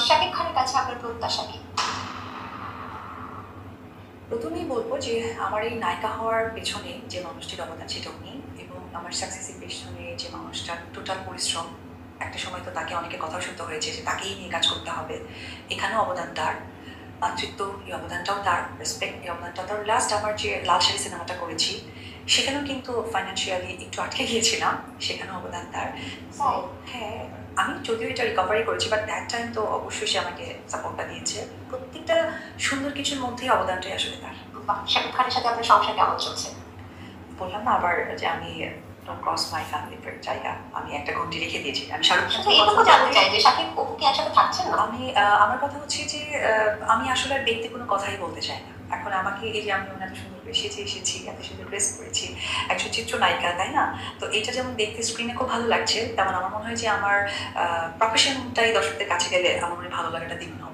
শাকিব খানের কাছে আপনার প্রত্যাশা কি? প্রথমেই বলব যে আমার এই নায়িকা হওয়ার পেছনে যে মানুষটির অবদান সেটা উনি এবং আমার সাকসেসের পেছনে যে মানুষটার টোটাল পরিশ্রম, একটা সময় তো তাকে অনেকে কথাও শুনতে হয়েছে যে তাকেই নিয়ে কাজ করতে হবে। এখানেও অবদান তার। মাতৃত্ব এই অবদানটাও তার, রেসপেক্ট এই অবদানটাও তার। লাস্ট আমার যে লাল শাড়ি সিনেমাটা করেছি, সেখানেও কিন্তু ফাইন্যান্সিয়ালি একটু আটকে গিয়েছিলাম। সেখানেও অবদান তার। সো তাই? হ্যাঁ, আমি যদিও এটা রিকভারি করেছি বাট দ্যাট টাইম তো অবশ্যই সে আমাকে সাপোর্টটা দিয়েছে। প্রত্যেকটা সুন্দর কিছুর মধ্যেই অবদানটাই আসলে তার। বাহ! শাকিব খানের সাথে আপনার সংসার কেমন চলছে? বললাম না আবার যে আমি ডোন্ট ক্রস মাই ফ্যামিলি জায়গা। আমি একটা গণ্ডি রেখে দিয়েছি। আমি শাহরুখ শুধু খানের এটুকু কথা জানতে বলতে চাই যে শাকিব অপু কি একসাথে থাকছেন না? আমি আমার কথা হচ্ছে যে আমি আসলে আর ব্যক্তি কোনো কথাই বলতে চাই না। এখন আমাকে এই যে আমি এত সুন্দর করে সেজে এসেছি, এত সুন্দর ড্রেস পরেছি, একজন চিত্রনায়িকা, তাই না? তো এটা যেমন দেখতে স্ক্রিনে খুব ভালো লাগছে, তেমন আমার মনে হয় যে আমার প্রফেশনটাই দর্শকদের কাছে গেলে আমার মনে হয় ভালো লাগাটা দ্বিগুণ হবে।